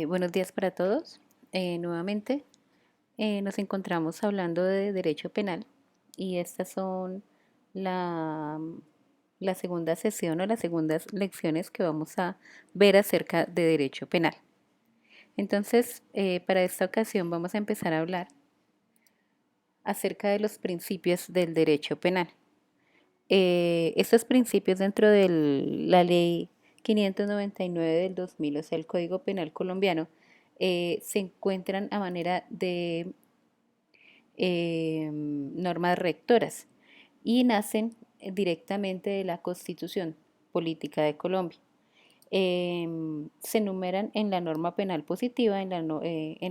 Buenos días para todos. Nuevamente nos encontramos hablando de derecho penal y estas son la, la segunda sesión o las segundas lecciones que vamos a ver acerca de derecho penal. Entonces, para esta ocasión vamos a empezar a hablar acerca de los principios del derecho penal. Estos principios dentro de la ley 599 del 2000, o sea, el Código Penal colombiano, se encuentran a manera de normas rectoras y nacen directamente de la Constitución Política de Colombia. Se enumeran en la norma penal positiva, en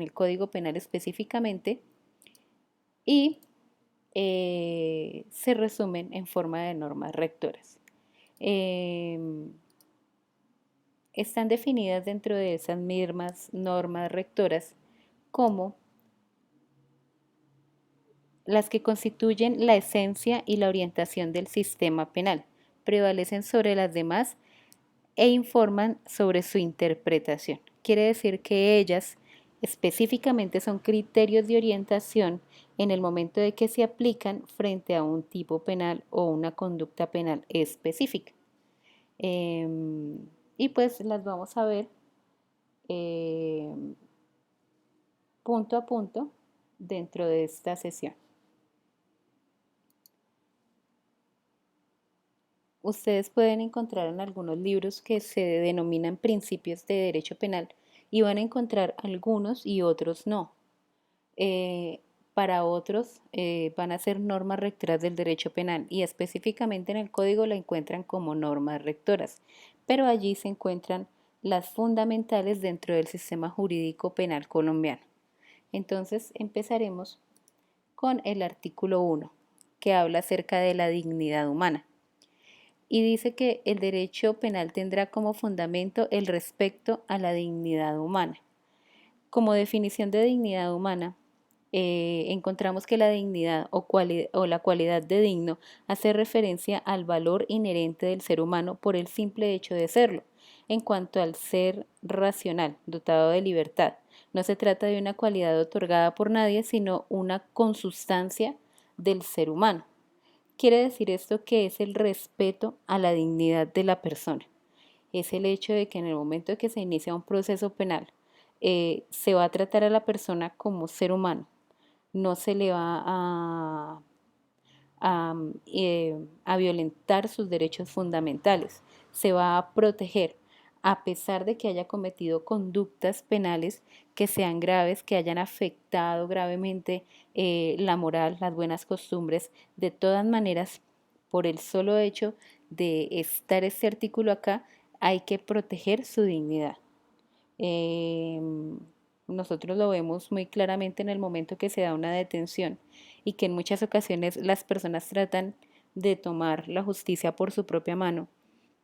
el Código Penal específicamente, y se resumen en forma de normas rectoras. Están definidas dentro de esas mismas normas rectoras como las que constituyen la esencia y la orientación del sistema penal, prevalecen sobre las demás e informan sobre su interpretación. Quiere decir que ellas específicamente son criterios de orientación en el momento de que se aplican frente a un tipo penal o una conducta penal específica. Y pues las vamos a ver eh, punto a punto dentro de esta sesión. Ustedes pueden encontrar en algunos libros que se denominan principios de derecho penal y van a encontrar algunos y otros no. Eh, para otros van a ser normas rectoras del derecho penal y específicamente en el código la encuentran como normas rectoras, pero allí se encuentran las fundamentales dentro del sistema jurídico penal colombiano. Entonces empezaremos con el artículo 1, que habla acerca de la dignidad humana y dice que el derecho penal tendrá como fundamento el respeto a la dignidad humana. Como definición de dignidad humana, encontramos que la dignidad o la cualidad de digno hace referencia al valor inherente del ser humano por el simple hecho de serlo. En cuanto al ser racional, dotado de libertad, no se trata de una cualidad otorgada por nadie, sino una consustancia del ser humano. Quiere decir esto que es el respeto a la dignidad de la persona. Es el hecho de que en el momento que se inicia un proceso penal, se va a tratar a la persona como ser humano. No se le va a violentar sus derechos fundamentales. Se va a proteger a pesar de que haya cometido conductas penales que sean graves, que hayan afectado gravemente la moral, las buenas costumbres. De todas maneras, por el solo hecho de estar este artículo acá, hay que proteger su dignidad. Eh, Nosotros lo vemos muy claramente en el momento que se da una detención y que en muchas ocasiones las personas tratan de tomar la justicia por su propia mano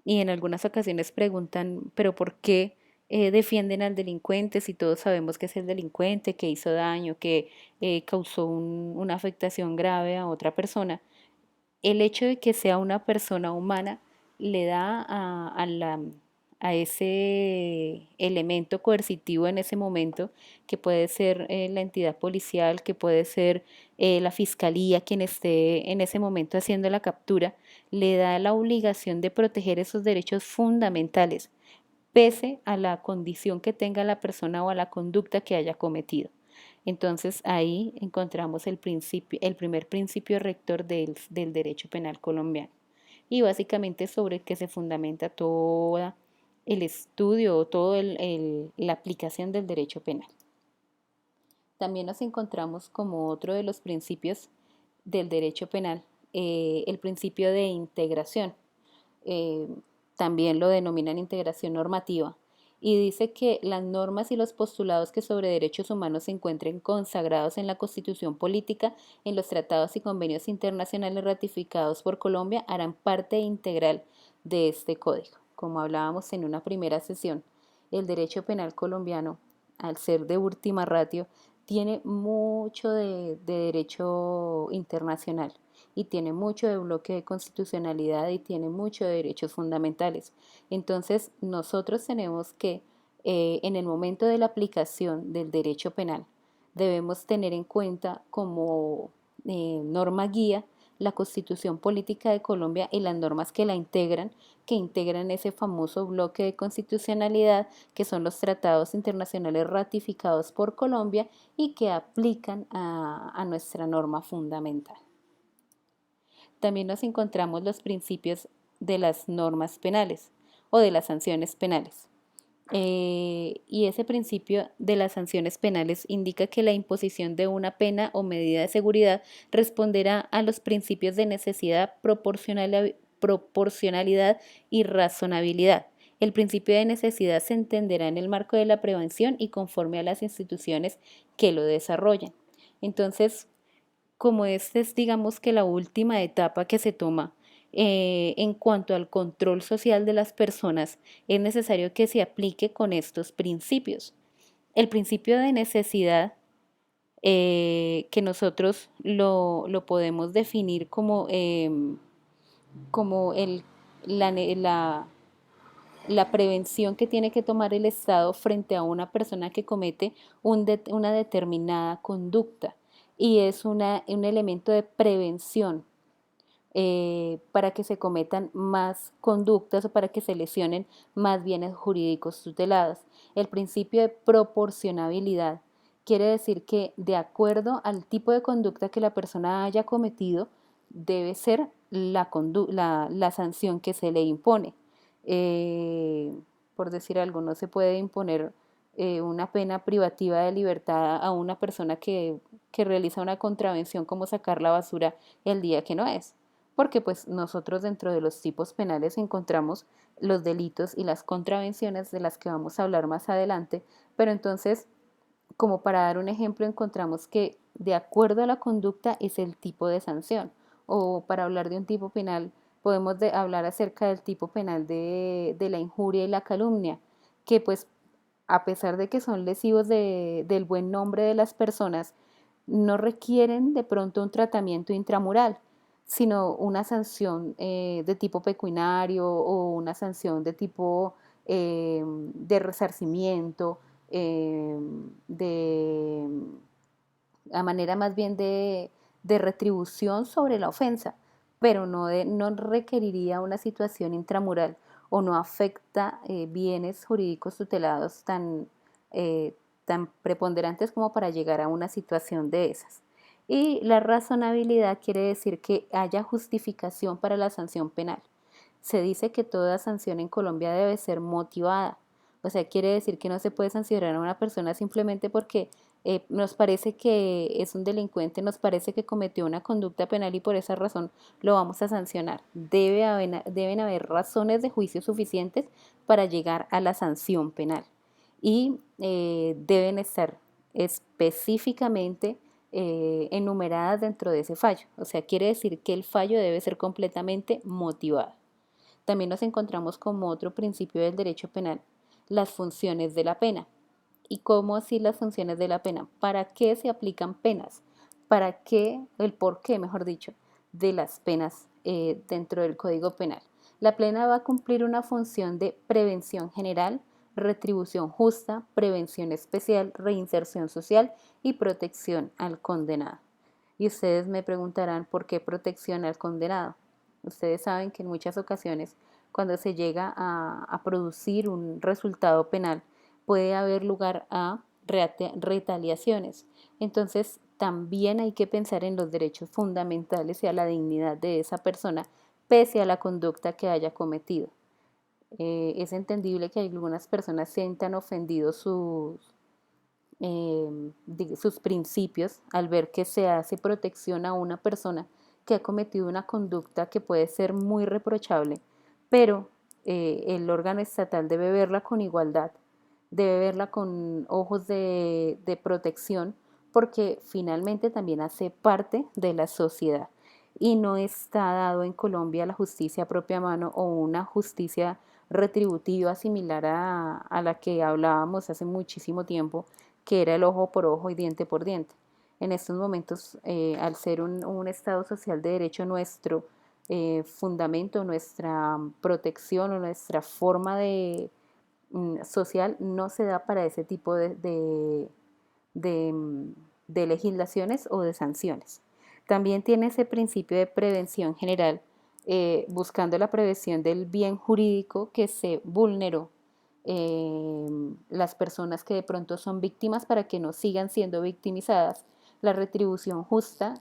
y en algunas ocasiones preguntan, pero ¿por qué defienden al delincuente si todos sabemos que es el delincuente, que hizo daño, que causó una afectación grave a otra persona? El hecho de que sea una persona humana le da a ese elemento coercitivo en ese momento, que puede ser la entidad policial, que puede ser la fiscalía, quien esté en ese momento haciendo la captura, le da la obligación de proteger esos derechos fundamentales, pese a la condición que tenga la persona o a la conducta que haya cometido. Entonces ahí encontramos el primer principio rector del derecho penal colombiano y básicamente sobre el que se fundamenta todo el estudio o toda la aplicación del derecho penal. También nos encontramos como otro de los principios del derecho penal el principio de integración. eh, También lo denominan integración normativa, y dice que las normas y los postulados que sobre derechos humanos se encuentren consagrados en la Constitución política, en los tratados y convenios internacionales ratificados por Colombia, harán parte integral de este código. Como hablábamos en una primera sesión, el derecho penal colombiano, al ser de última ratio, tiene mucho de derecho internacional y tiene mucho de bloque de constitucionalidad y tiene mucho de derechos fundamentales. Entonces, nosotros tenemos que en el momento de la aplicación del derecho penal, debemos tener en cuenta como norma guía la Constitución Política de Colombia y las normas que integran ese famoso bloque de constitucionalidad, que son los tratados internacionales ratificados por Colombia y que aplican a nuestra norma fundamental. También nos encontramos los principios de las normas penales o de las sanciones penales. Y ese principio de las sanciones penales indica que la imposición de una pena o medida de seguridad responderá a los principios de necesidad, proporcionalidad y razonabilidad. El principio de necesidad se entenderá en el marco de la prevención y conforme a las instituciones que lo desarrollan. Entonces, como esta es, digamos que la última etapa que se toma en cuanto al control social de las personas, es necesario que se aplique con estos principios. El principio de necesidad, que nosotros lo podemos definir como la prevención que tiene que tomar el Estado frente a una persona que comete una determinada conducta, y es un elemento de prevención para que se cometan más conductas o para que se lesionen más bienes jurídicos tutelados. El principio de proporcionabilidad quiere decir que de acuerdo al tipo de conducta que la persona haya cometido, debe ser la sanción que se le impone. Por decir algo, no se puede imponer una pena privativa de libertad a una persona que realiza una contravención como sacar la basura el día que no es, porque pues nosotros dentro de los tipos penales encontramos los delitos y las contravenciones de las que vamos a hablar más adelante, pero entonces, como para dar un ejemplo, encontramos que de acuerdo a la conducta es el tipo de sanción, o para hablar de un tipo penal podemos hablar acerca del tipo penal de la injuria y la calumnia, que pues a pesar de que son lesivos del buen nombre de las personas, no requieren de pronto un tratamiento intramural, sino una sanción de tipo pecuniario o una sanción de tipo de resarcimiento, eh, de, a manera más bien de retribución sobre la ofensa, pero no requeriría una situación intramural o no afecta bienes jurídicos tutelados eh, tan preponderantes como para llegar a una situación de esas. Y la razonabilidad quiere decir que haya justificación para la sanción penal. Se dice que toda sanción en Colombia debe ser motivada. O sea, quiere decir que no se puede sancionar a una persona simplemente porque nos parece que es un delincuente, nos parece que cometió una conducta penal y por esa razón lo vamos a sancionar. Deben haber razones de juicio suficientes para llegar a la sanción penal y deben estar específicamente enumeradas dentro de ese fallo. O sea, quiere decir que el fallo debe ser completamente motivado. También nos encontramos como otro principio del derecho penal, las funciones de la pena. ¿Y cómo así las funciones de la pena? ¿Para qué se aplican penas? ¿Para qué, el por qué, mejor dicho, de las penas dentro del Código Penal? La pena va a cumplir una función de prevención general, retribución justa, prevención especial, reinserción social y protección al condenado. Y ustedes me preguntarán por qué protección al condenado. Ustedes saben que en muchas ocasiones, cuando se llega a producir un resultado penal, puede haber lugar a retaliaciones. Entonces, también hay que pensar en los derechos fundamentales y a la dignidad de esa persona, pese a la conducta que haya cometido. Es entendible que algunas personas sientan ofendidos sus principios al ver que se hace protección a una persona que ha cometido una conducta que puede ser muy reprochable, pero el órgano estatal debe verla con igualdad, debe verla con ojos de protección, porque finalmente también hace parte de la sociedad y no está dado en Colombia la justicia a propia mano o una justicia retributiva similar a la que hablábamos hace muchísimo tiempo, que era el ojo por ojo y diente por diente. En estos momentos, al ser un Estado social de derecho, nuestro fundamento, nuestra protección o nuestra forma social no se da para ese tipo de, mm, de legislaciones o de sanciones. También tiene ese principio de prevención general, buscando la prevención del bien jurídico que se vulneró, las personas que de pronto son víctimas para que no sigan siendo victimizadas, la retribución justa,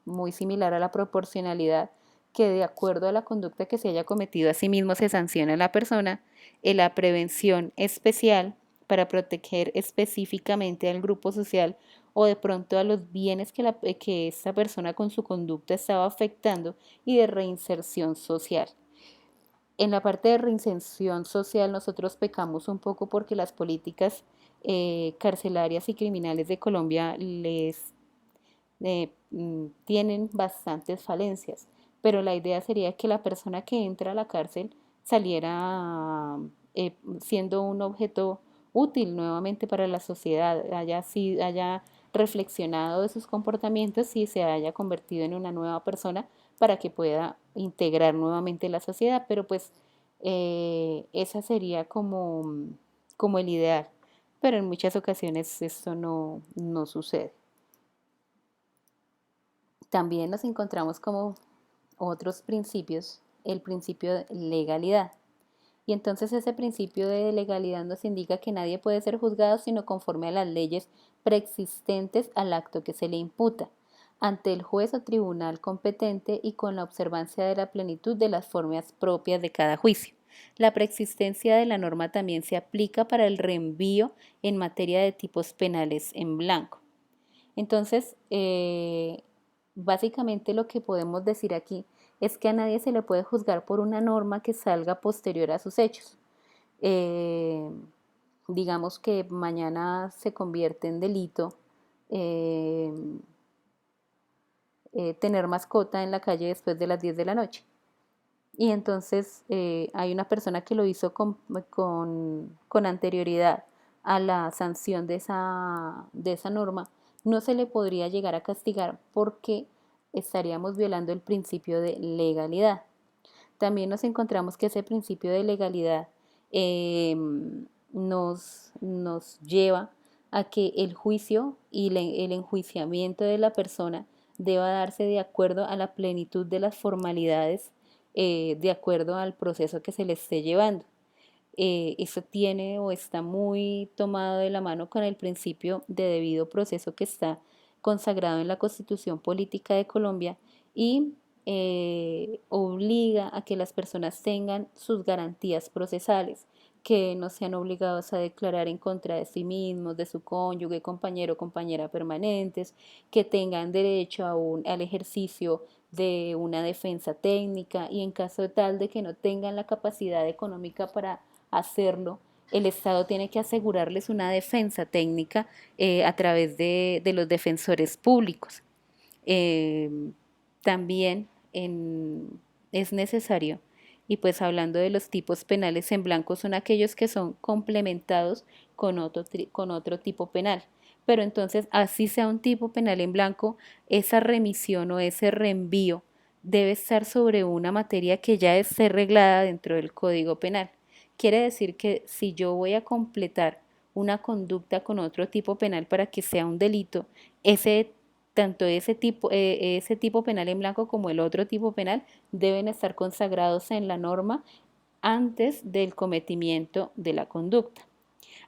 muy similar a la proporcionalidad, que de acuerdo a la conducta que se haya cometido, asimismo se sanciona a la persona, la prevención especial para proteger específicamente al grupo social o de pronto a los bienes que esta persona con su conducta estaba afectando, y de reinserción social. En la parte de reinserción social nosotros pecamos un poco porque las políticas carcelarias y criminales de Colombia tienen bastantes falencias, pero la idea sería que la persona que entra a la cárcel saliera siendo un objeto útil nuevamente para la sociedad, haya reflexionado de sus comportamientos y se haya convertido en una nueva persona para que pueda integrar nuevamente la sociedad, pero pues esa sería como el ideal, pero en muchas ocasiones esto no sucede. También nos encontramos como otros principios, el principio de legalidad. Y entonces ese principio de legalidad nos indica que nadie puede ser juzgado sino conforme a las leyes preexistentes al acto que se le imputa, ante el juez o tribunal competente y con la observancia de la plenitud de las formas propias de cada juicio. La preexistencia de la norma también se aplica para el reenvío en materia de tipos penales en blanco. Entonces, básicamente lo que podemos decir aquí es que a nadie se le puede juzgar por una norma que salga posterior a sus hechos. Eh, digamos que mañana se convierte en delito eh, tener mascota en la calle después de las 10 de la noche. Y entonces hay una persona que lo hizo con anterioridad a la sanción de esa norma, no se le podría llegar a castigar porque estaríamos violando el principio de legalidad. También nos encontramos que ese principio de legalidad eh, nos lleva a que el juicio y el enjuiciamiento de la persona deba darse de acuerdo a la plenitud de las formalidades, de acuerdo al proceso que se le esté llevando. Eso tiene o está muy tomado de la mano con el principio de debido proceso que está consagrado en la Constitución Política de Colombia, y obliga a que las personas tengan sus garantías procesales, que no sean obligados a declarar en contra de sí mismos, de su cónyuge, compañero o compañera permanentes, que tengan derecho al ejercicio de una defensa técnica, y en caso de tal de que no tengan la capacidad económica para hacerlo, el Estado tiene que asegurarles una defensa técnica a través de los defensores públicos. Eh, también es necesario, y pues hablando de los tipos penales en blanco, son aquellos que son complementados con otro tipo penal. Pero entonces, así sea un tipo penal en blanco, esa remisión o ese reenvío debe estar sobre una materia que ya esté reglada dentro del Código Penal. Quiere decir que si yo voy a completar una conducta con otro tipo penal para que sea un delito, ese tanto ese tipo penal en blanco como el otro tipo penal deben estar consagrados en la norma antes del cometimiento de la conducta.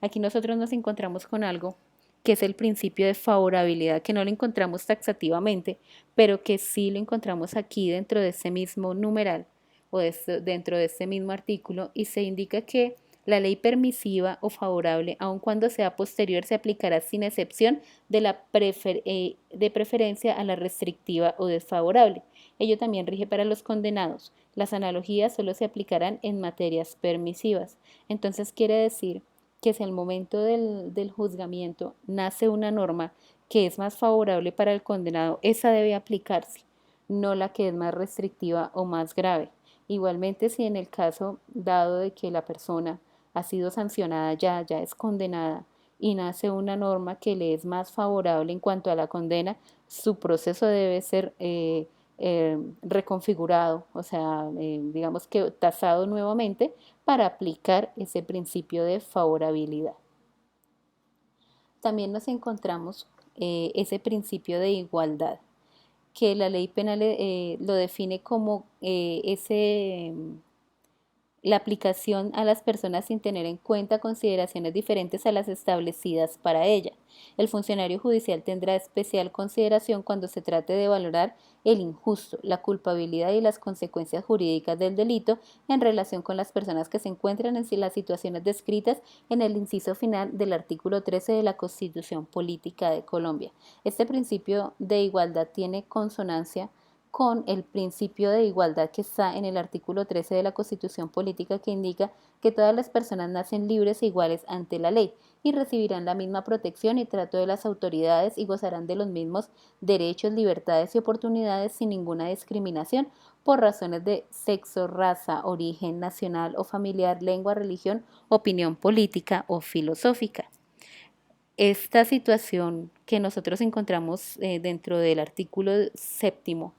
Aquí nosotros nos encontramos con algo que es el principio de favorabilidad, que no lo encontramos taxativamente, pero que sí lo encontramos aquí dentro de ese mismo numeral o dentro de ese mismo artículo, y se indica que la ley permisiva o favorable, aun cuando sea posterior, se aplicará sin excepción de preferencia a la restrictiva o desfavorable. Ello también rige para los condenados. Las analogías solo se aplicarán en materias permisivas. Entonces quiere decir que si al momento del juzgamiento nace una norma que es más favorable para el condenado, esa debe aplicarse, no la que es más restrictiva o más grave. Igualmente, si en el caso dado de que la persona ha sido sancionada, ya es condenada, y nace una norma que le es más favorable en cuanto a la condena, su proceso debe ser reconfigurado, o sea, digamos que tasado nuevamente para aplicar ese principio de favorabilidad. También nos encontramos ese principio de igualdad, que la ley penal lo define como la aplicación a las personas sin tener en cuenta consideraciones diferentes a las establecidas para ella. El funcionario judicial tendrá especial consideración cuando se trate de valorar el injusto, la culpabilidad y las consecuencias jurídicas del delito en relación con las personas que se encuentran en las situaciones descritas en el inciso final del artículo 13 de la Constitución Política de Colombia. Este principio de igualdad tiene consonancia con el principio de igualdad que está en el artículo 13 de la Constitución Política, que indica que todas las personas nacen libres e iguales ante la ley y recibirán la misma protección y trato de las autoridades y gozarán de los mismos derechos, libertades y oportunidades sin ninguna discriminación por razones de sexo, raza, origen nacional o familiar, lengua, religión, opinión política o filosófica. Esta situación que nosotros encontramos dentro del artículo séptimo,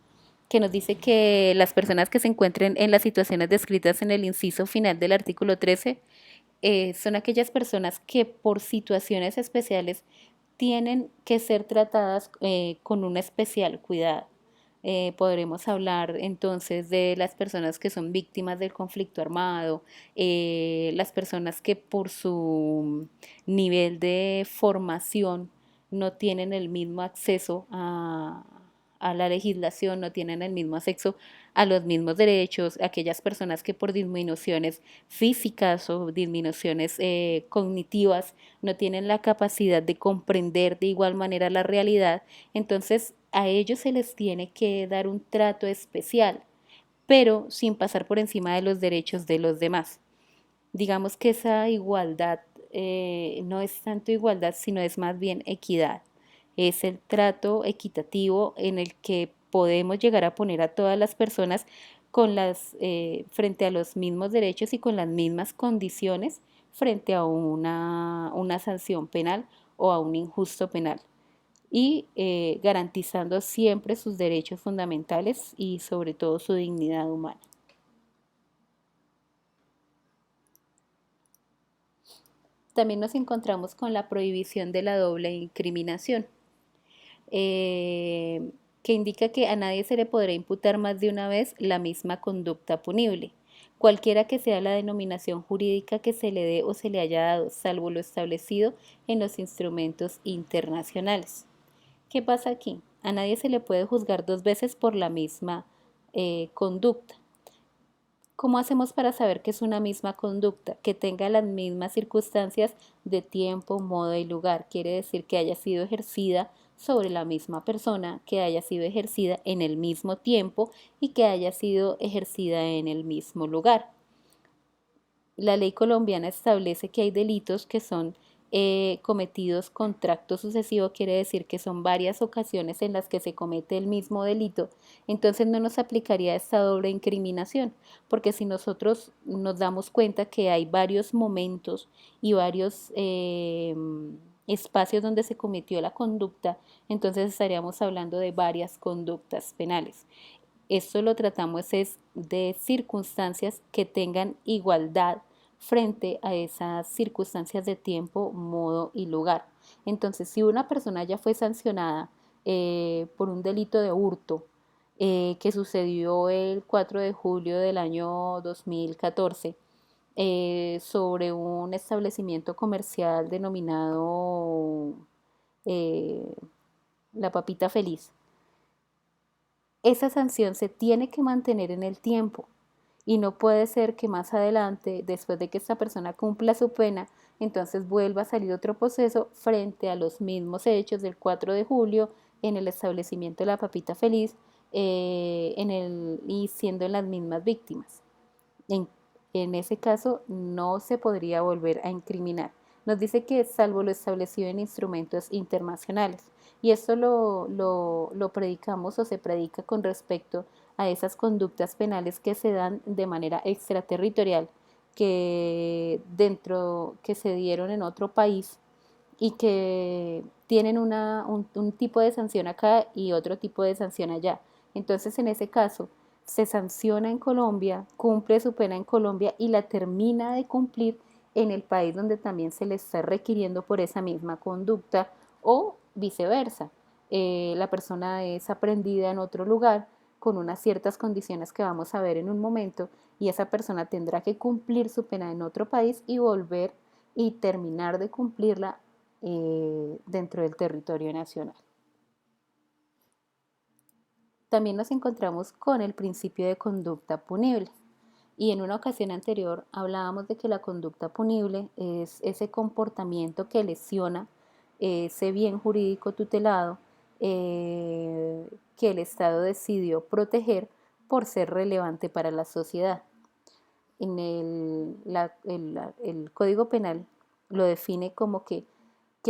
que nos dice que las personas que se encuentren en las situaciones descritas en el inciso final del artículo 13 son aquellas personas que por situaciones especiales tienen que ser tratadas con un especial cuidado. Podremos hablar entonces de las personas que son víctimas del conflicto armado, las personas que por su nivel de formación no tienen el mismo acceso a la legislación, no tienen el mismo acceso a los mismos derechos, aquellas personas que por disminuciones físicas o disminuciones cognitivas no tienen la capacidad de comprender de igual manera la realidad. Entonces a ellos se les tiene que dar un trato especial, pero sin pasar por encima de los derechos de los demás. Digamos que esa igualdad no es tanto igualdad, sino es más bien equidad. Es el trato equitativo en el que podemos llegar a poner a todas las personas frente a los mismos derechos y con las mismas condiciones frente a una sanción penal o a un injusto penal y garantizando siempre sus derechos fundamentales y sobre todo su dignidad humana. También nos encontramos con la prohibición de la doble incriminación, que indica que a nadie se le podrá imputar más de una vez la misma conducta punible, cualquiera que sea la denominación jurídica que se le dé o se le haya dado, salvo lo establecido en los instrumentos internacionales. ¿Qué pasa aquí? A nadie se le puede juzgar dos veces por la misma conducta. ¿Cómo hacemos para saber que es una misma conducta, que tenga las mismas circunstancias de tiempo, modo y lugar? Quiere decir que haya sido ejercida sobre la misma persona, que haya sido ejercida en el mismo tiempo y que haya sido ejercida en el mismo lugar. La ley colombiana establece que hay delitos que son cometidos con tracto sucesivo, quiere decir que son varias ocasiones en las que se comete el mismo delito, entonces no nos aplicaría esta doble incriminación, porque si nosotros nos damos cuenta que hay varios momentos y varios espacios donde se cometió la conducta, entonces estaríamos hablando de varias conductas penales. Esto lo tratamos es de circunstancias que tengan igualdad frente a esas circunstancias de tiempo, modo y lugar. Entonces, si una persona ya fue sancionada por un delito de hurto que sucedió el 4 de julio del año 2014 sobre un establecimiento comercial denominado eh, La Papita Feliz, esa sanción se tiene que mantener en el tiempo y no puede ser que más adelante, después de que esta persona cumpla su pena, entonces vuelva a salir otro proceso frente a los mismos hechos del 4 de julio en el establecimiento de La Papita Feliz y siendo las mismas víctimas. En, en ese caso no se podría volver a incriminar. Nos dice que salvo lo establecido en instrumentos internacionales. Y esto lo predicamos o se predica con respecto a esas conductas penales que se dan de manera extraterritorial, que se dieron en otro país y que tienen un tipo de sanción acá y otro tipo de sanción allá. Entonces, en ese caso, se sanciona en Colombia, cumple su pena en Colombia y la termina de cumplir en el país donde también se le está requiriendo por esa misma conducta o viceversa. La persona es aprendida en otro lugar con unas ciertas condiciones que vamos a ver en un momento y esa persona tendrá que cumplir su pena en otro país y volver y terminar de cumplirla dentro del territorio nacional. También nos encontramos con el principio de conducta punible. Y en una ocasión anterior hablábamos de que la conducta punible es ese comportamiento que lesiona ese bien jurídico tutelado que el Estado decidió proteger por ser relevante para la sociedad. En el Código Penal lo define como que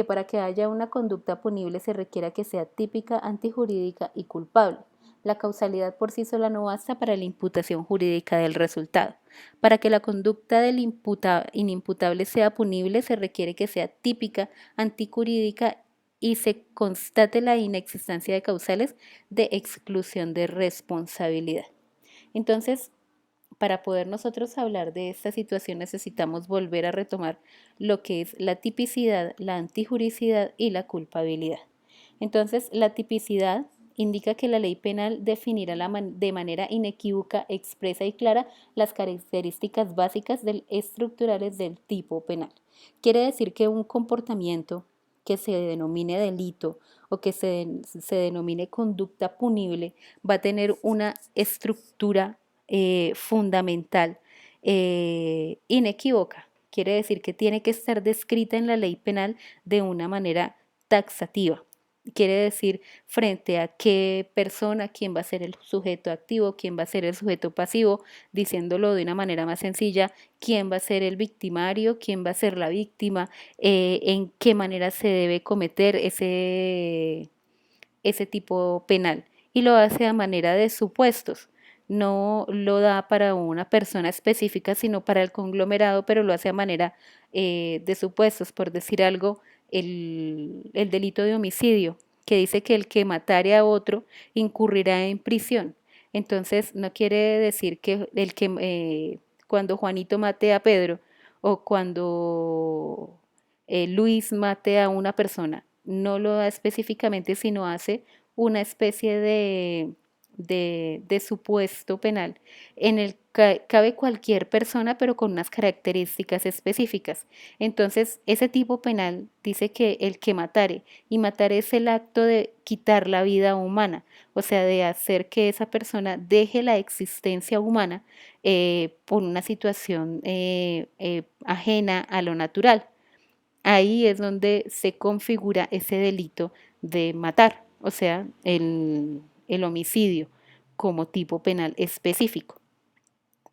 para que haya una conducta punible se requiera que sea típica, antijurídica y culpable. La causalidad por sí sola no basta para la imputación jurídica del resultado. Para que la conducta del inimputable sea punible se requiere que sea típica, antijurídica y se constate la inexistencia de causales de exclusión de responsabilidad. Entonces, para poder nosotros hablar de esta situación necesitamos volver a retomar lo que es la tipicidad, la antijuricidad y la culpabilidad. Entonces, la tipicidad indica que la ley penal definirá de manera inequívoca, expresa y clara las características básicas estructurales del tipo penal. Quiere decir que un comportamiento que se denomine delito o que se denomine conducta punible va a tener una estructura fundamental, inequívoca. Quiere decir que tiene que estar descrita en la ley penal de una manera taxativa. Quiere decir frente a qué persona, quién va a ser el sujeto activo, quién va a ser el sujeto pasivo, diciéndolo de una manera más sencilla, quién va a ser el victimario, quién va a ser la víctima, en qué manera se debe cometer ese tipo penal. Y lo hace a manera de supuestos. No lo da para una persona específica, sino para el conglomerado, pero lo hace a manera de supuestos. Por decir algo, el delito de homicidio, que dice que el que matare a otro incurrirá en prisión. Entonces, no quiere decir que cuando Juanito mate a Pedro o cuando Luis mate a una persona, no lo da específicamente, sino hace una especie de supuesto penal en el que cabe cualquier persona, pero con unas características específicas. Entonces, ese tipo penal dice que el que matare, y matar es el acto de quitar la vida humana, o sea, de hacer que esa persona deje la existencia humana por una situación ajena a lo natural. Ahí es donde se configura ese delito de matar, o sea, el homicidio como tipo penal específico.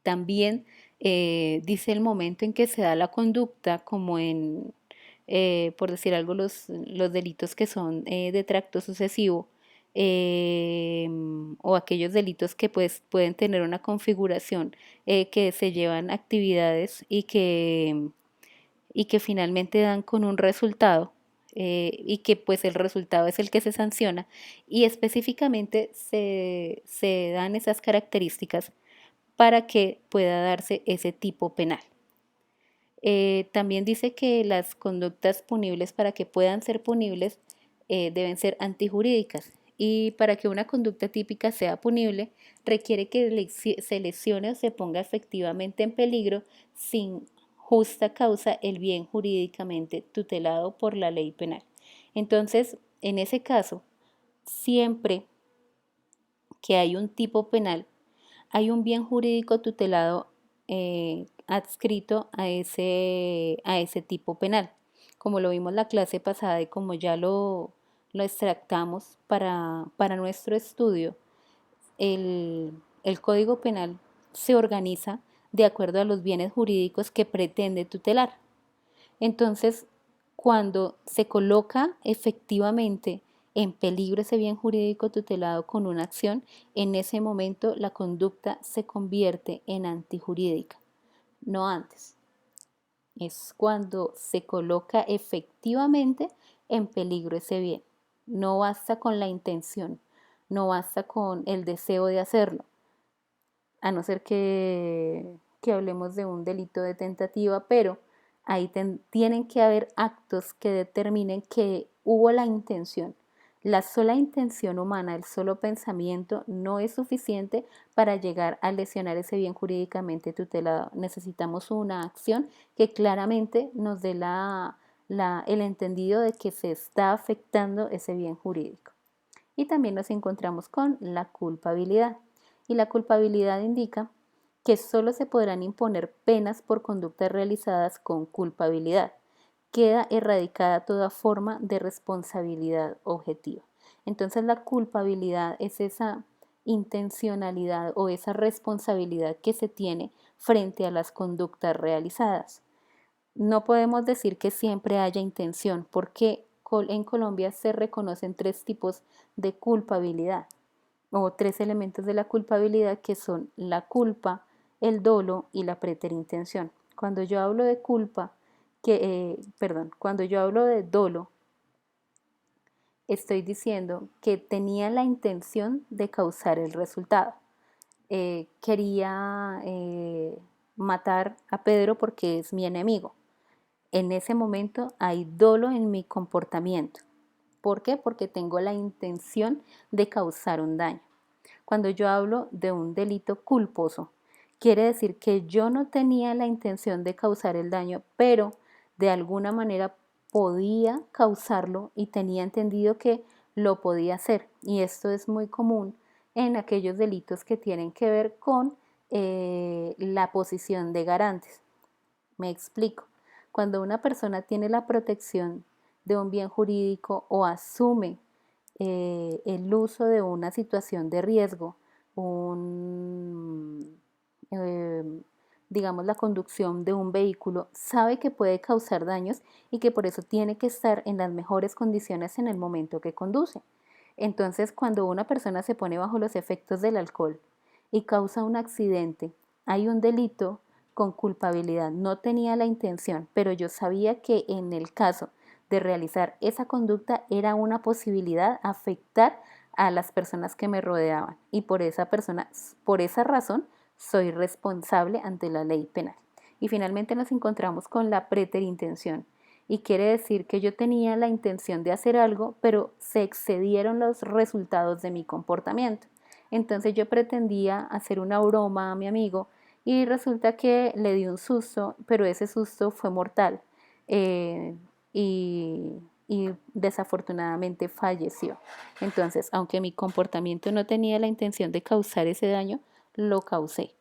También dice el momento en que se da la conducta, como por decir algo, los delitos que son de tracto sucesivo o aquellos delitos que pues, pueden tener una configuración que se llevan actividades y que finalmente dan con un resultado y que pues el resultado es el que se sanciona y específicamente se dan esas características para que pueda darse ese tipo penal. También dice que las conductas punibles para que puedan ser punibles deben ser antijurídicas y para que una conducta típica sea punible requiere que se lesione o se ponga efectivamente en peligro sin justa causa el bien jurídicamente tutelado por la ley penal. Entonces, en ese caso, siempre que hay un tipo penal, hay un bien jurídico tutelado adscrito a ese tipo penal. Como lo vimos la clase pasada y como ya lo extractamos para nuestro estudio, el Código Penal se organiza de acuerdo a los bienes jurídicos que pretende tutelar. Entonces, cuando se coloca efectivamente en peligro ese bien jurídico tutelado con una acción, en ese momento la conducta se convierte en antijurídica, no antes. Es cuando se coloca efectivamente en peligro ese bien. No basta con la intención, no basta con el deseo de hacerlo, a no ser que hablemos de un delito de tentativa, pero ahí tienen que haber actos que determinen que hubo la intención. La sola intención humana, el solo pensamiento no es suficiente para llegar a lesionar ese bien jurídicamente tutelado. Necesitamos una acción que claramente nos dé el entendido de que se está afectando ese bien jurídico. Y también nos encontramos con la culpabilidad. Y la culpabilidad indica que solo se podrán imponer penas por conductas realizadas con culpabilidad. Queda erradicada toda forma de responsabilidad objetiva. Entonces la culpabilidad es esa intencionalidad o esa responsabilidad que se tiene frente a las conductas realizadas. No podemos decir que siempre haya intención, porque en Colombia se reconocen tres tipos de culpabilidad o tres elementos de la culpabilidad que son la culpa, el dolo y la preterintención. Cuando yo hablo de culpa, cuando yo hablo de dolo, estoy diciendo que tenía la intención de causar el resultado. Quería matar a Pedro porque es mi enemigo. En ese momento hay dolo en mi comportamiento. ¿Por qué? Porque tengo la intención de causar un daño. Cuando yo hablo de un delito culposo, quiere decir que yo no tenía la intención de causar el daño, pero de alguna manera podía causarlo y tenía entendido que lo podía hacer. Y esto es muy común en aquellos delitos que tienen que ver con la posición de garantes. Me explico. Cuando una persona tiene la protección de un bien jurídico o asume el uso de una situación de riesgo, un, eh, digamos la conducción de un vehículo, sabe que puede causar daños y que por eso tiene que estar en las mejores condiciones en el momento que conduce. Entonces, cuando una persona se pone bajo los efectos del alcohol y causa un accidente, hay un delito con culpabilidad. No tenía la intención, pero yo sabía que en el caso de realizar esa conducta era una posibilidad afectar a las personas que me rodeaban y por esa razón soy responsable ante la ley penal. Y finalmente nos encontramos con la preterintención y quiere decir que yo tenía la intención de hacer algo, pero se excedieron los resultados de mi comportamiento. Entonces yo pretendía hacer una broma a mi amigo y resulta que le di un susto, pero ese susto fue mortal eh, y desafortunadamente falleció. Entonces, aunque mi comportamiento no tenía la intención de causar ese daño, lo causé.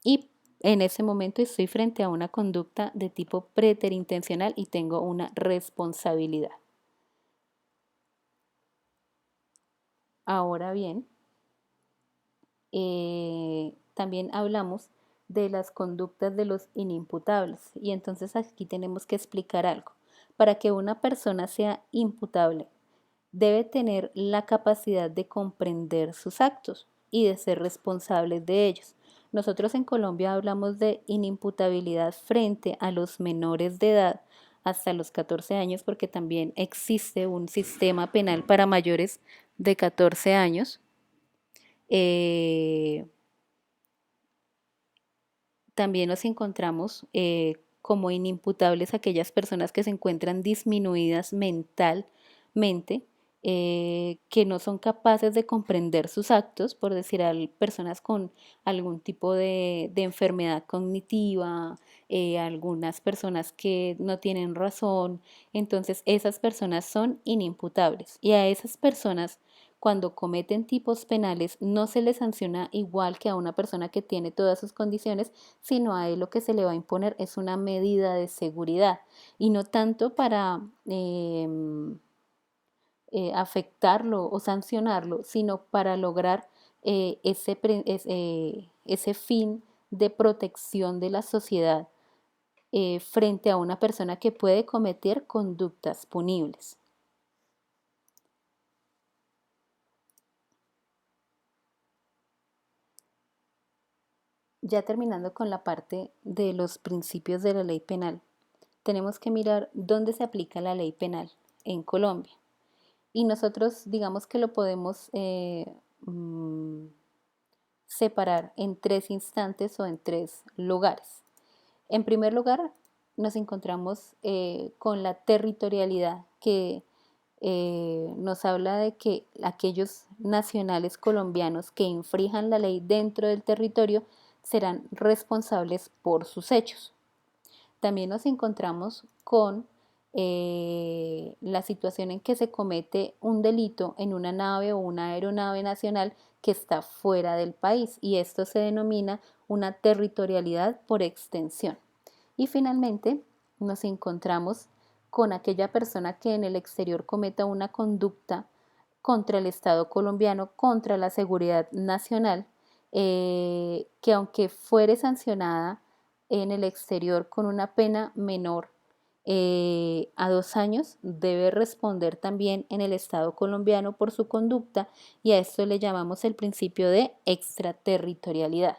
Y en ese momento estoy frente a una conducta de tipo preterintencional y tengo una responsabilidad. Ahora bien, también hablamos de las conductas de los inimputables y entonces aquí tenemos que explicar algo. Para que una persona sea imputable, debe tener la capacidad de comprender sus actos y de ser responsables de ellos. Nosotros en Colombia hablamos de inimputabilidad frente a los menores de edad hasta los 14 años porque también existe un sistema penal para mayores de 14 años. Eh, También nos encontramos como inimputables aquellas personas que se encuentran disminuidas mentalmente, que no son capaces de comprender sus actos, por decir, personas con algún tipo de enfermedad cognitiva, algunas personas que no tienen razón, entonces esas personas son inimputables y a esas personas cuando cometen tipos penales no se les sanciona igual que a una persona que tiene todas sus condiciones, sino a él lo que se le va a imponer es una medida de seguridad y no tanto para afectarlo o sancionarlo, sino para lograr ese fin de protección de la sociedad frente a una persona que puede cometer conductas punibles. Ya terminando con la parte de los principios de la ley penal, tenemos que mirar dónde se aplica la ley penal en Colombia. Y nosotros digamos que lo podemos mm, separar en tres instantes o en tres lugares. En primer lugar, nos encontramos con la territorialidad, que nos habla de que aquellos nacionales colombianos que infrijan la ley dentro del territorio serán responsables por sus hechos. También nos encontramos con la situación en que se comete un delito en una nave o una aeronave nacional que está fuera del país, y esto se denomina una territorialidad por extensión. Y finalmente nos encontramos con aquella persona que en el exterior cometa una conducta contra el Estado colombiano, contra la seguridad nacional, que aunque fuere sancionada en el exterior con una pena menor a 2 años, debe responder también en el Estado colombiano por su conducta, y a esto le llamamos el principio de extraterritorialidad.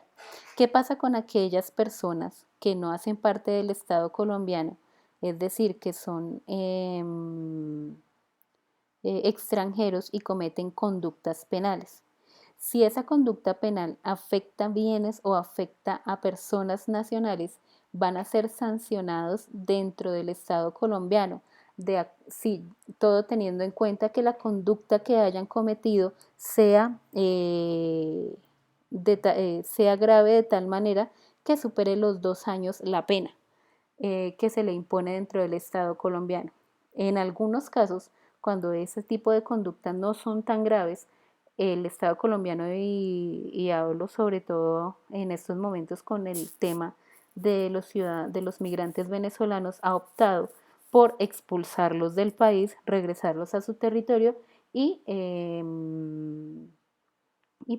¿Qué pasa con aquellas personas que no hacen parte del Estado colombiano? Es decir, que son extranjeros y cometen conductas penales. Si esa conducta penal afecta bienes o afecta a personas nacionales, van a ser sancionados dentro del Estado colombiano, sí, todo teniendo en cuenta que la conducta que hayan cometido sea grave de tal manera que supere los 2 años la pena que se le impone dentro del Estado colombiano. En algunos casos, cuando ese tipo de conductas no son tan graves, el Estado colombiano, y hablo sobre todo en estos momentos con el tema de de los migrantes venezolanos, ha optado por expulsarlos del país, regresarlos a su territorio y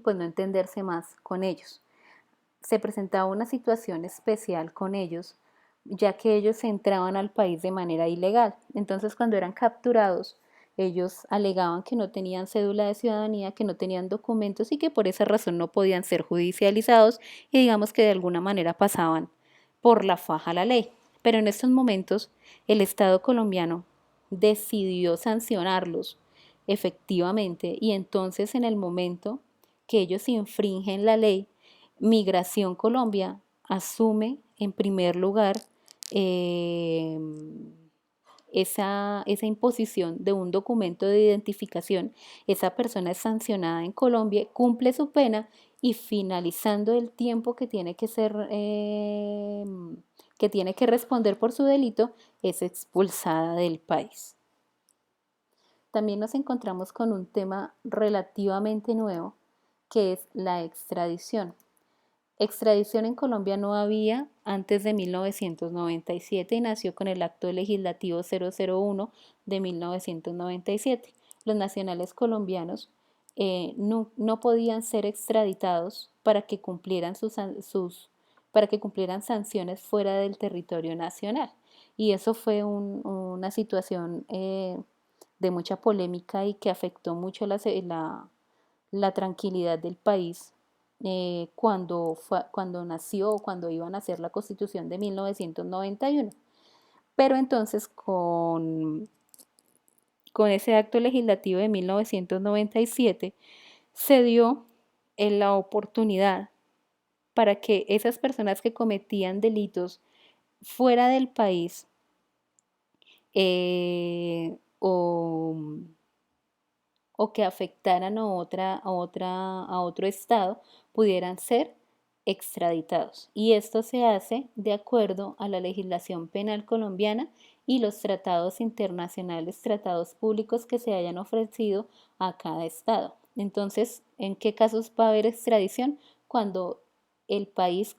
pues no entenderse más con ellos. Se presentaba una situación especial con ellos, ya que ellos entraban al país de manera ilegal. Entonces, cuando eran capturados, ellos alegaban que no tenían cédula de ciudadanía, que no tenían documentos y que por esa razón no podían ser judicializados, y digamos que de alguna manera pasaban por la faja la ley. Pero en estos momentos el Estado colombiano decidió sancionarlos efectivamente, y entonces en el momento que ellos infringen la ley, Migración Colombia asume en primer lugar eh, esa imposición de un documento de identificación. Esa persona es sancionada en Colombia, cumple su pena, y finalizando el tiempo que tiene que tiene que responder por su delito, es expulsada del país. También nos encontramos con un tema relativamente nuevo, que es la extradición. Extradición en Colombia no había antes de 1997 y nació con el Acto Legislativo 001 de 1997. Los nacionales colombianos no podían ser extraditados para que para que cumplieran sanciones fuera del territorio nacional. Y eso fue una situación de mucha polémica y que afectó mucho la tranquilidad del país cuando nació o cuando iba a nacer la Constitución de 1991. Pero entonces con ese acto legislativo de 1997 se dio la oportunidad para que esas personas que cometían delitos fuera del país o que afectaran a otro estado pudieran ser extraditados. Y esto se hace de acuerdo a la legislación penal colombiana y los tratados internacionales, tratados públicos que se hayan ofrecido a cada estado. Entonces, ¿en qué casos va a haber extradición? Cuando el país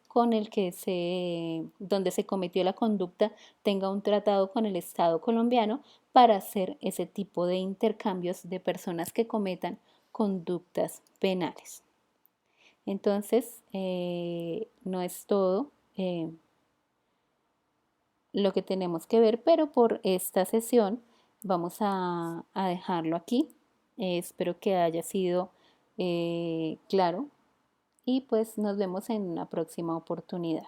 donde se cometió la conducta tenga un tratado con el Estado colombiano para hacer ese tipo de intercambios de personas que cometan conductas penales. Entonces, no es todo lo que tenemos que ver, pero por esta sesión vamos a dejarlo aquí. Espero que haya sido claro, y pues nos vemos en una próxima oportunidad.